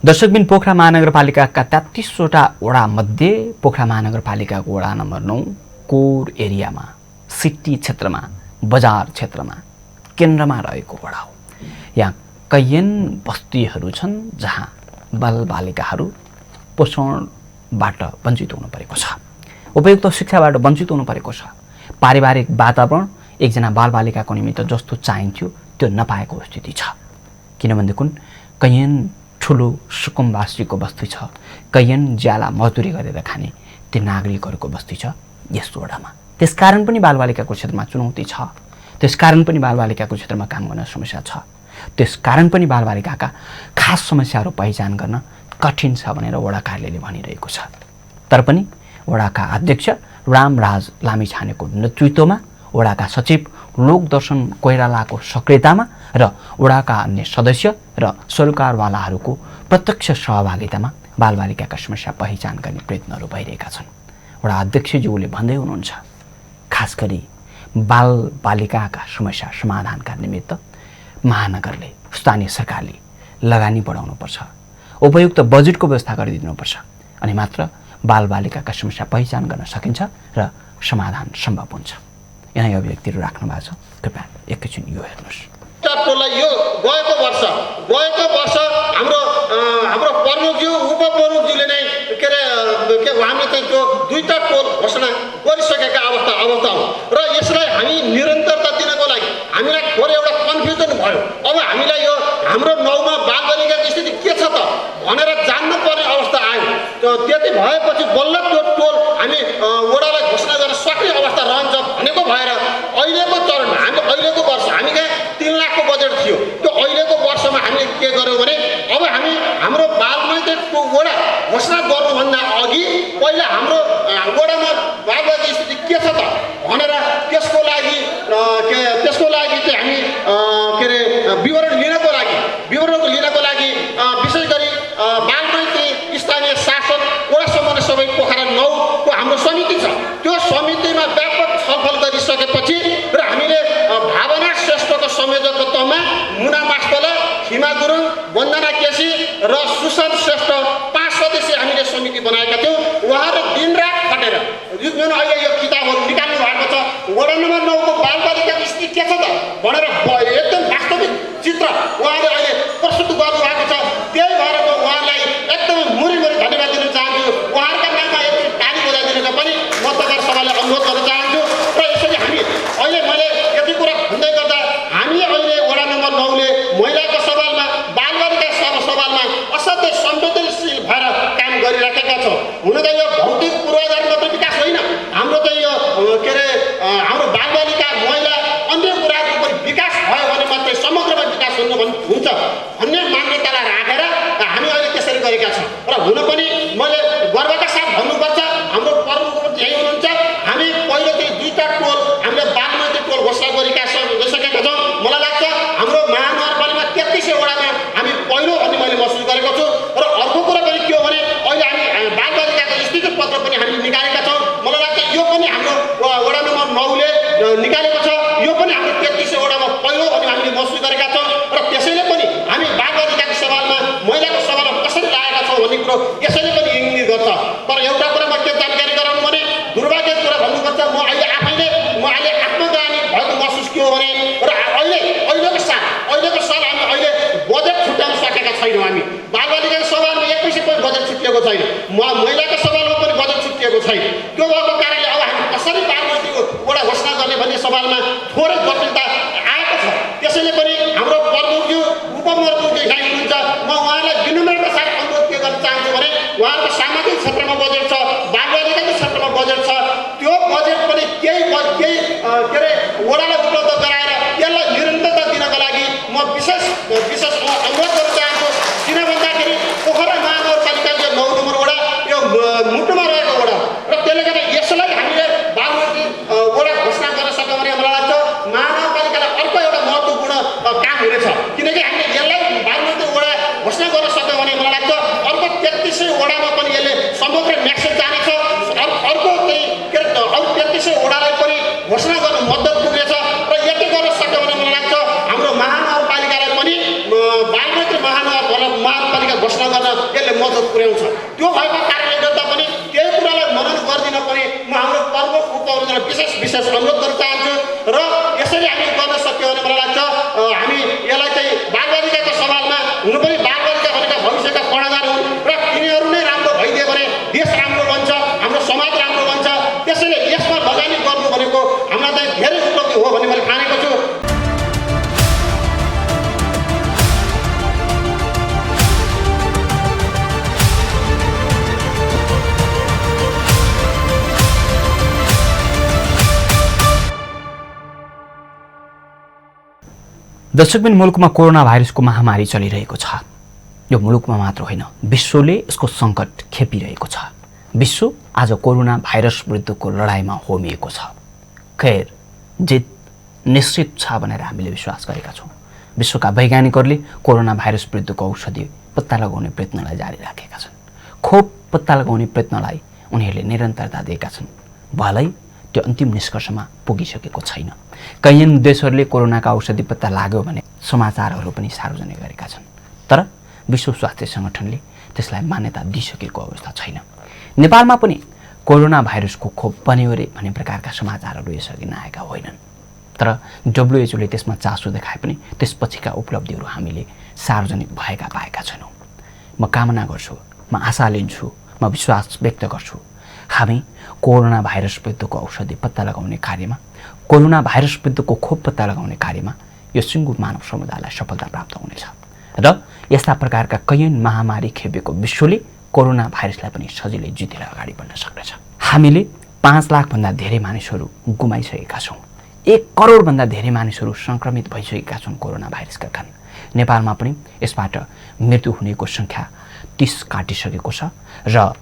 Speaker 1: दर्शकबिन पोखरा महानगरपालिकाका 33वटा वडामध्ये पोखरा महानगरपालिकाको वडा नम्बर 9 कोर एरियामा सिटी क्षेत्रमा बजार क्षेत्रमा केन्द्रमा रहेको वडा हो। यहाँ कैयन बस्तीहरू छन् जहाँ बालबालिकाहरू पोषणबाट वञ्चित हुनु परेको छ, उपयुक्त शिक्षाबाट वञ्चित हुनु परेको छ, पारिवारिक वातावरण एकजना बालबालिकाको निमित्त जस्तो चाहिन्थ्यो त्यो नपाएको स्थिति छ। किनभनेदेखि कैयन ठुलो सुकुम्बासीको बस्ती छ, कैयन ज्याला मजदुरी गरेर खाने ती नागरिकहरूको बस्ती छ यस वडामा। त्यसकारण पनि बालबालिकाको क्षेत्रमा चुनौती छ, त्यसकारण पनि बालबालिकाको क्षेत्रमा काम गर्न समस्या छ, त्यसकारण पनि बालबालिकाका खास समस्याहरू पहिचान गर्न कठिन छ भनेर वडा कार्यालयले भनिरहेको छ। तर पनि वडाका अध्यक्ष रामराज लामिछानेको नेतृत्वमा, वडाका सचिव लोकदर्शन कोइरालाको सक्रियतामा र वडाका अन्य सदस्य र सरकारवालाहरूको प्रत्यक्ष सहभागितामा बालबालिकाका समस्या पहिचान गर्ने प्रयत्नहरू भइरहेका छन्। वडा अध्यक्षज्यूले भन्दै हुनुहुन्छ, खास गरी बालबालिकाका समस्या समाधानका निमित्त महानगरले, स्थानीय सरकारले लगानी बढाउनुपर्छ, उपयुक्त बजेटको व्यवस्था गरिदिनुपर्छ, अनि मात्र बालबालिकाका समस्या पहिचान गर्न सकिन्छ र समाधान सम्भव हुन्छ। यहाँ अभिव्यक्तिहरू राख्नु भएको छ, कृपया एकैछिन यो हेर्नुहोस्।
Speaker 4: यो गएको वर्ष हाम्रो प्रमुखज्यू उपप्रमुखज्यूले नै हामीले चाहिँ त्यो 2टा टोल घोषणा गरिसकेका अवस्था हो र यसलाई हामी निरन्तरता दिनको लागि हामीलाई थोरै एउटा कन्फ्युजन भयो। अब हामीलाई यो हाम्रो 9मा बालबालिकाको स्थिति के छ त भनेर जान्नु पर्ने अवस्था आयो। त्यति भएपछि बल्ल त्यो टोल हामी वडालाई घोषणा गर्न सक्ने अवस्था रहन्छ भनेको भएर अहिलेको चरणमा अहिलेको वर्ष हामी कहाँ 3 लाखको बजेट थियो। त्यो अहिलेको वर्षमा हामीले के गर्यौँ भने अब हामी हाम्रो बालबालिकाको वडा घोषणा गर्नुभन्दा अघि पहिला हाम्रो वडामा बालबालिका स्थिति के छ त भनेर त्यसको लागि चाहिँ हामी के अरे विवरण लिनको लागि विशेष गरी बालमन्त्री, स्थानीय शासन, वडा समन्वय समिति पोखरा 9 को हाम्रो समिति छ। त्यो समितिमा व्यापक छलफल गरिसकेपछि र हामीले भावना श्रेष्ठको संयोजकत्वमा मुना मास्टला, हिमा गुरुङ, वन्दना केसी र सुशान्त श्रेष्ठ 5 सदस्यीय हामीले समिति बनाएका थियौँ। उहाँहरू दिनरात खटेर जुन अहिले यो किताबहरू निकाल्नु भएको छ, वडा नम्बर 9 को बालबालिकाको स्थिति के छ त भनेर एकदम वास्तविक चित्र उहाँले अहिले प्रस्तुत गर्नुभएको छ। त्यही भएर म उहाँलाई एकदमै मुरी धन्यवाद दिन चाहन्छु। उहाँहरूका नाममा एकदम ताली बजाइदिनुको पनि म तपाईहरु सबैलाई अनुरोध गर्न चाहन्छु। र यसरी हामी अहिले मैले यति कुरा भन्दै गर्दा हामी अहिले वडा नम्बर 9 ले महिलाको सवालमा, बालबालिका सवालमा असाध्यै संवेदनशील भएर काम गरिराखेका छौँ। हुन त यो भौतिक पूर्वाधार मात्र विकास होइन, हाम्रो चाहिँ यो के अरे हाम्रो बालबालिका, महिला, अन्य कुराहरूको पनि विकास भयो भने मात्रै समग्रमा विकास हुन्छ भन्ने मान्यतालाई राखेर हामी अहिले त्यसरी गरेका छौँ। र हुन पनि मैले गर्वका साथ भन्नुपर्छ, हाम्रो प्रमुख पनि यही हुनुहुन्छ। हामी पहिले चाहिँ 2टा टोल हामीले बागमती टोल घोषणा गरिसकेका छौँ। मलाई लाग्छ हाम्रो महानगरपालिकामा 33 वडामा हामी पहिलो भन्ने मैले महसुस गरेको छु। र अर्को कुरा पनि के हो भने अहिले हामी बालबालिकाको स्थिति पत्र पनि हामी निकालेका छौँ। मलाई लाग्छ यो पनि हाम्रो वडा नम्बर 9 ले निकालेको छ। यो पनि हाम्रो 33 वडामा पहिलो भन्ने हामीले महसुस गरेका छौँ। र त्यसैले पनि हामी बालबालिकाको सवालमा, महिलाको सवालमा कसरी लागेका छौँ भन्ने कुरो यसैले पनि इङ्गित गर्छ। तर एउटा कुरामा के जानकारी गराउनु भने दुर्भाग्यको कुरा भन्नुपर्छ, म अहिले आत्मग्लानी भएको महसुस के हो भने र अहिलेको साल हामी अहिले बजेट छुट्याउन सकेका छैनौँ। हामी बालबालिकाको सवालमा 1 पैसा पनि बजेट छुट्टिएको छैन, महिलाको सवालमा पनि बजेट छुट्टिएको छैन। त्यो भएको कारणले अब हामी कसरी बालबालिकाको वडा घोषणा गर्ने भन्ने सवालमा थोरै जटिलता आएको छ। त्यसैले पनि हाम्रो प्रमुखज्यू, उपप्रमुखज्यू यहाँ हुनुहुन्छ, म उहाँलाई विनम्रताका साथ अनुरोध के गर्न चाहन्छु भने उहाँको सामाजिक क्षेत्रमा बजेट छ, बालबालिकाको क्षेत्रमा बजेट छ। त्यो बजेट पनि केही के अरे वडालाई उपलब्ध गराएर यसलाई निरन्तरता दिनको लागि म विशेष अनुरोध गर्न चाहन्छु। किन भन्दाखेरि पोखरा महानगरपालिका यो 9 नम्बर वडा यो मुटुमा रहेको वडा र त्यसले गर्दा यसलाई हामीले बालमती वडा घोषणा गर्न सक्यौँ भने मलाई लाग्छ महानगरपालिकालाई अर्को एउटा महत्त्वपूर्ण काम हुनेछ। किनकि हामीले यसलाई बालमती वडा घोषणा गर्न सक्यौँ भने मलाई लाग्छ अर्को 33 वडामा पनि यसले समग्र म्यासेज जानेछ। अर्को चाहिँ के अरे अरू 33 वडालाई पनि घोषणा गर्न मद्दत पुग्नेछ। र यति गर्न सक्यो भने मलाई लाग्छ हाम्रो महानगरपालिकालाई पनि बालमती महानगरपालिका घोषणा गर्न यसले मद्दत पुर्याउँछ। त्यो भएको कारणले गर्दा पनि केही कुरालाई मनन गरिदिन पनि म हाम्रो प्रमुख उपप्रमुखलाई विशेष अनुरोध गर्न चाहन्छु। र यसरी हामी गर्न सक्यो भने मलाई लाग्छ हामी यसलाई चाहिँ बालबालिकाको सवालमा हुनु पनि बालबालिका भनेका भविष्यका कर्णधार हुन् र तिनीहरू नै राम्रो भइदियो भने देश राम्रो बन्छ, हाम्रो समाज राम्रो बन्छ। त्यसैले यसमा लगानी गर्नु भनेको हामीलाई चाहिँ धेरै उपलब्धि हो भन्ने मैले ठानेको छु।
Speaker 1: दर्शकबिन, मुलुकमा कोरोना भाइरसको महामारी चलिरहेको छ। यो मुलुकमा मात्र होइन, विश्वले यसको सङ्कट खेपिरहेको छ। विश्व आज कोरोना भाइरस विरुद्धको लडाइँमा होमिएको छ। खैर, जित निश्चित छ भनेर हामीले विश्वास गरेका छौँ। विश्वका वैज्ञानिकहरूले कोरोना भाइरस विरुद्धको औषधि पत्ता लगाउने प्रयत्नलाई जारी राखेका छन्। खोप पत्ता लगाउने प्रयत्नलाई उनीहरूले निरन्तरता दिएका छन्। भलै त्यो अन्तिम निष्कर्षमा पुगिसकेको छैन। कैयन देशहरूले कोरोनाका औषधि पत्ता लाग्यो भने समाचारहरू पनि सार्वजनिक गरेका छन्, तर विश्व स्वास्थ्य सङ्गठनले त्यसलाई मान्यता दिइसकेको अवस्था छैन। नेपालमा पनि कोरोना भाइरसको खोप बन्यो रे भन्ने प्रकारका समाचारहरू यसअघि नआएका होइनन्, तर डब्लुएचओले त्यसमा चासो देखाए पनि त्यसपछिका उपलब्धिहरू हामीले सार्वजनिक भएका पाएका छैनौँ। म कामना गर्छु, म आशा लिन्छु, म विश्वास व्यक्त गर्छु, हामी कोरोना भाइरस विरुद्धको औषधि पत्ता लगाउने कार्यमा, कोरोना भाइरस विरुद्धको खोप पत्ता लगाउने कार्यमा यो सिङ्गो मानव समुदायलाई सफलता प्राप्त हुनेछ र यस्ता प्रकारका कैयन महामारी खेपेको विश्वले कोरोना भाइरसलाई पनि सजिलै जितेर अगाडि बढ्न सक्नेछ। हामीले 5 लाखभन्दा धेरै मानिसहरू गुमाइसकेका छौँ। 1 करोडभन्दा धेरै मानिसहरू सङ्क्रमित भइसकेका छन् कोरोना भाइरसका कारण। नेपालमा पनि यसबाट मृत्यु हुनेको सङ्ख्या 30 काटिसकेको छ र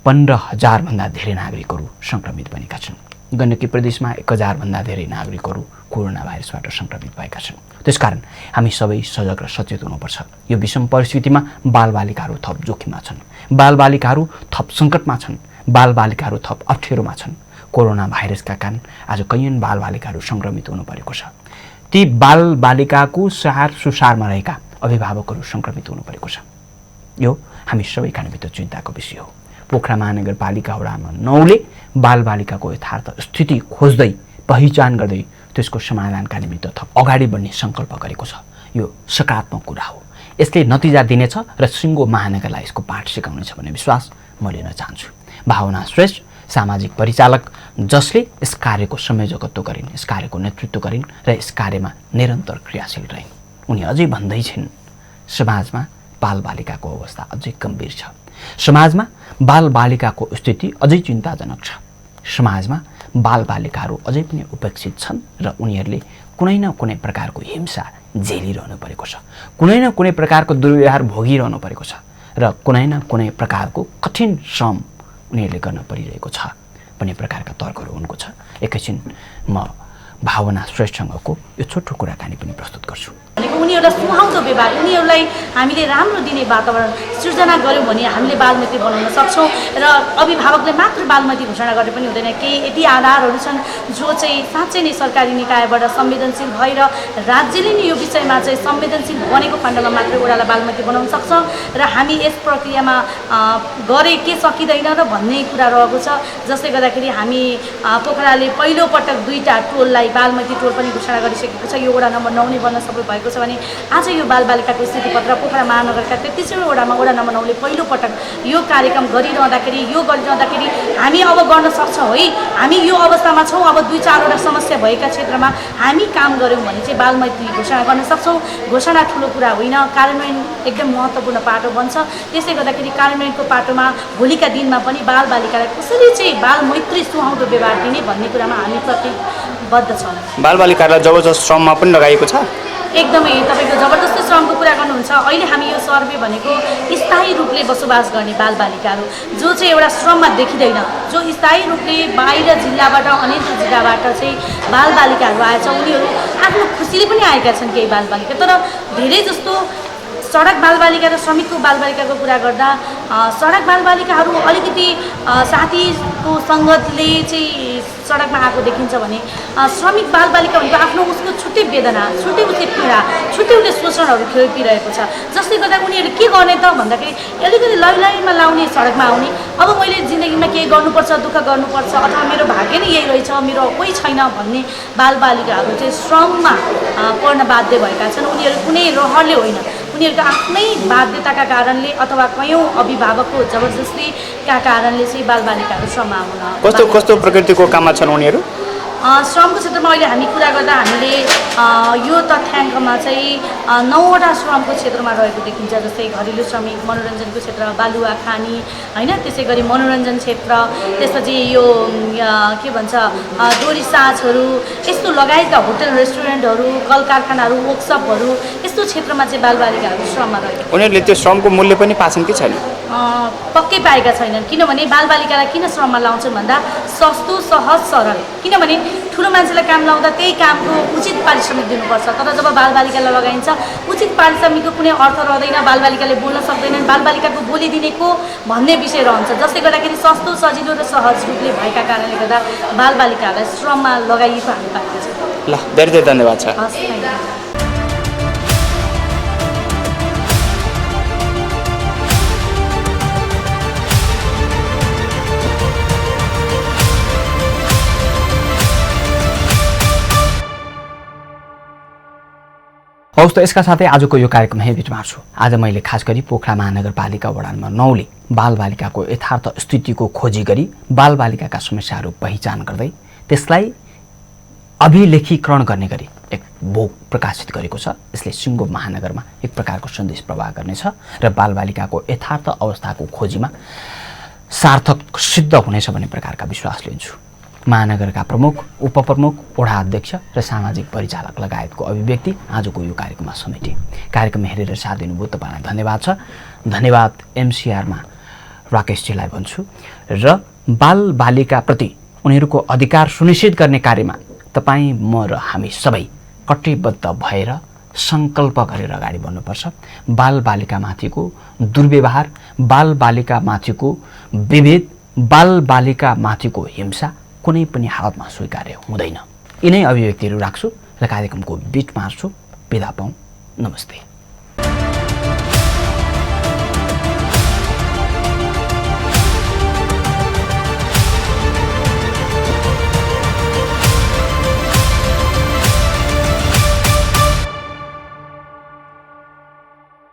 Speaker 1: 15,000 भन्दा धेरै नागरिकहरू सङ्क्रमित बनेका छन्। गण्डकी प्रदेशमा 1,000 भन्दा धेरै नागरिकहरू कोरोना भाइरसबाट सङ्क्रमित भएका छन्। त्यसकारण हामी सबै सजग र सचेत हुनुपर्छ। यो विषम परिस्थितिमा बालबालिकाहरू थप जोखिममा छन्, बालबालिकाहरू थप सङ्कटमा छन्, बालबालिकाहरू थप अप्ठ्यारोमा छन्। कोरोना भाइरसका कारण आज कैयन बालबालिकाहरू सङ्क्रमित हुनु परेको छ। ती बालबालिकाको स्याहार सुसारमा रहेका अभिभावकहरू सङ्क्रमित हुनु परेको छ। यो हामी सबैका निमित्त चिन्ताको विषय हो। पोखरा महानगरपालिका वडा नम्बर 9ले बालबालिकाको यथार्थ स्थिति खोज्दै, पहिचान गर्दै त्यसको समाधानका निमित्त थप अगाडि बढ्ने सङ्कल्प गरेको छ। यो सकारात्मक कुरा हो। यसले नतिजा दिनेछ र सिङ्गो महानगरलाई यसको पाठ सिकाउनेछ भन्ने विश्वास म लिन चाहन्छु। भावना श्रेष्ठ सामाजिक परिचालक जसले यस कार्यको संयोजकत्व गरिन्, यस कार्यको नेतृत्व गरिन् र यस कार्यमा निरन्तर क्रियाशील रहिन्। उनी अझै भन्दै छिन्, समाजमा बालबालिकाको अवस्था अझै गम्भीर छ, समाजमा बालबालिकाको स्थिति अझै चिन्ताजनक छ, समाजमा बालबालिकाहरू अझै पनि उपेक्षित छन् र उनीहरूले कुनै न कुनै प्रकारको हिंसा झेलिरहनु परेको छ, कुनै न कुनै प्रकारको दुर्व्यवहार भोगिरहनु परेको छ र कुनै न कुनै प्रकारको कठिन श्रम उनीहरूले गर्न परिरहेको छ भन्ने प्रकारका तर्कहरू उनको छ। एकैछिन म भावना श्रेष्ठसँगको यो छोटो कुराकानी पनि प्रस्तुत गर्छु।
Speaker 5: उनीहरूलाई सुहाउँदो व्यवहार, उनीहरूलाई हामीले राम्रो दिने वातावरण सृजना गऱ्यौँ भने हामीले बालमैत्री बनाउन सक्छौँ र अभिभावकले मात्र बालमैत्री घोषणा गरे पनि हुँदैन। केही यति आधारहरू छन् जो चाहिँ साँच्चै नै सरकारी निकायबाट संवेदनशील भएर राज्यले नै यो विषयमा चाहिँ संवेदनशील बनेको खण्डमा मात्रै वडालाई बालमैत्री बनाउन सक्छ र हामी यस प्रक्रियामा गरे के सकिँदैन र भन्ने कुरा रहेको छ। जसले गर्दाखेरि हामी पोखराले पहिलोपटक 2टा टोललाई बालमैत्री टोल पनि घोषणा गरिसकेको छ। यो वडा नम्बर 9 नै बन्न सफल भएको छ भने आज यो बालबालिकाको स्थितिपत्र पोखरा महानगरका 33 वडामा वडा नम्बर 9ले पहिलोपटक यो कार्यक्रम गरिरहँदाखेरि हामी अब गर्न सक्छौँ है। हामी यो अवस्थामा छौँ, अब 2-4 वटा समस्या भएका क्षेत्रमा हामी काम गऱ्यौँ भने चाहिँ बालमैत्री घोषणा गर्न सक्छौँ। घोषणा ठुलो कुरा होइन, कार्यान्वयन एकदम महत्त्वपूर्ण पाटो बन्छ। त्यसले गर्दाखेरि कार्यान्वयनको पाटोमा भोलिका दिनमा पनि बालबालिकालाई कसरी चाहिँ बालमैत्री सुहाउँदो व्यवहार दिने भन्ने कुरामा हामी प्रतिबद्ध छौँ।
Speaker 1: बालबालिकालाई जबरजस्त श्रममा पनि लगाइएको छ।
Speaker 5: एकदमै तपाईको जबरजस्ती श्रमको कुरा गर्नुहुन्छ। अहिले हामी यो सर्वे भनेको स्थायी रूपले बसोबास गर्ने बालबालिकाहरू जो चाहिँ एउटा श्रममा देखिँदैन, जो स्थायी रूपले बाहिर जिल्लाबाट अन्य जिल्लाबाट चाहिँ बालबालिकाहरू आएछ। उनीहरू आफ्नो खुसीले पनि आएका छन् केही बालबालिका, तर धेरै जस्तो सडक बालबालिका र श्रमिकको बालबालिकाको कुरा गर्दा सडक बालबालिकाहरू अलिकति साथीको सङ्गतले चाहिँ सडकमा आएको देखिन्छ भने श्रमिक बालबालिका भनेको आफ्नो उसको छुट्टै वेदना, छुट्टै उसले पीडा, छुट्टै उसले शोषणहरू खेपिरहेको छ। जसले गर्दा उनीहरू के गर्ने त भन्दाखेरि अलिकति लैलैमा लाउने सडकमा आउने, अब मैले जिन्दगीमा केही गर्नुपर्छ, दुःख गर्नुपर्छ अथवा मेरो भाग्य नै यही रहेछ, मेरो कोही छैन भन्ने बालबालिकाहरू चाहिँ श्रममा पर्न बाध्य भएका छन्। उनीहरू कुनै रहरले होइन, उनीहरूको आफ्नै बाध्यताका कारणले अथवा कयौँ अभिभावकको जबरजस्तीका कारणले चाहिँ बालबालिकाहरू श्रममा आउन।
Speaker 1: कस्तो कस्तो प्रकृतिको काममा छन् उनीहरू?
Speaker 5: श्रमको क्षेत्रमा अहिले हामी कुरा गर्दा हामीले यो तथ्याङ्कमा चाहिँ 9वटा श्रमको क्षेत्रमा रहेको देखिन्छ, जस्तै घरेलु श्रमिक, मनोरञ्जनको क्षेत्र, बालुवा खानी होइन, त्यसै गरी मनोरञ्जन क्षेत्र, त्यसपछि यो के भन्छ डोरी साँझहरू, यस्तो लगायतका होटल रेस्टुरेन्टहरू, कल कारखानाहरू, वर्कसपहरू, यस्तो क्षेत्रमा चाहिँ बालबालिकाहरू श्रममा रहेको।
Speaker 6: उनीहरूले त्यो श्रमको मूल्य पनि पाछन् कि छैन?
Speaker 5: पक्कै पाएका छैनन्, किनभने बालबालिकालाई किन श्रममा लाउँछन् भन्दा सस्तो, सहज, सरल। किनभने ठुलो मान्छेलाई काम लाउँदा त्यही कामको उचित पारिश्रमिक दिनुपर्छ, तर जब बालबालिकालाई लगाइन्छ उचित पारिश्रमिकको कुनै अर्थ रहँदैन, बालबालिकाले बोल्न सक्दैनन्, बालबालिकाको बोलिदिने को भन्ने विषय रहन्छ, जसले गर्दाखेरि सस्तो, सजिलो र सहज रूपले भएका कारणले गर्दा बालबालिकाहरूलाई श्रममा लगाइएको हामी पाएका छौँ।
Speaker 6: ल, धेरै धेरै धन्यवाद छ।
Speaker 5: हस्, थ्याङ्क यू।
Speaker 1: हवस् त, यसका साथै आजको यो कार्यक्रम यही बिचमा छु। आज मैले खास गरी पोखरा महानगरपालिका वडा नम्बर 9ले बालबालिकाको यथार्थ स्थितिको खोजी गरी बालबालिकाका समस्याहरू पहिचान गर्दै त्यसलाई अभिलेखीकरण गर्ने गरी एक बुक प्रकाशित गरेको छ। यसले सिङ्गो महानगरमा एक प्रकारको सन्देश प्रवाह गर्नेछ र बालबालिकाको यथार्थ अवस्थाको खोजीमा सार्थक सिद्ध हुनेछ भन्ने प्रकारका विश्वास लिन्छु। महानगरका प्रमुख, उपप्रमुख, वडा अध्यक्ष र सामाजिक परिचालक लगायतको अभिव्यक्ति आजको यो कार्यक्रममा समेटे। कार्यक्रम हेरेर साथ दिनुभयो तपाईँलाई धन्यवाद छ। धन्यवाद एमसिआरमा राकेशजीलाई भन्छु र बालबालिकाप्रति उनीहरूको अधिकार सुनिश्चित गर्ने कार्यमा तपाईँ, म र हामी सबै कटिबद्ध भएर सङ्कल्प गरेर अगाडि बढ्नुपर्छ। बालबालिकामाथिको दुर्व्यवहार, बालबालिकामाथिको विभेद, बालबालिकामाथिको हिंसा कुनै पनि हालतमा स्वीकार्य हुँदैन। यिनै अभिव्यक्तिहरू राख्छु र कार्यक्रमको बिचमा छु। बिदा पाऊँ। नमस्ते।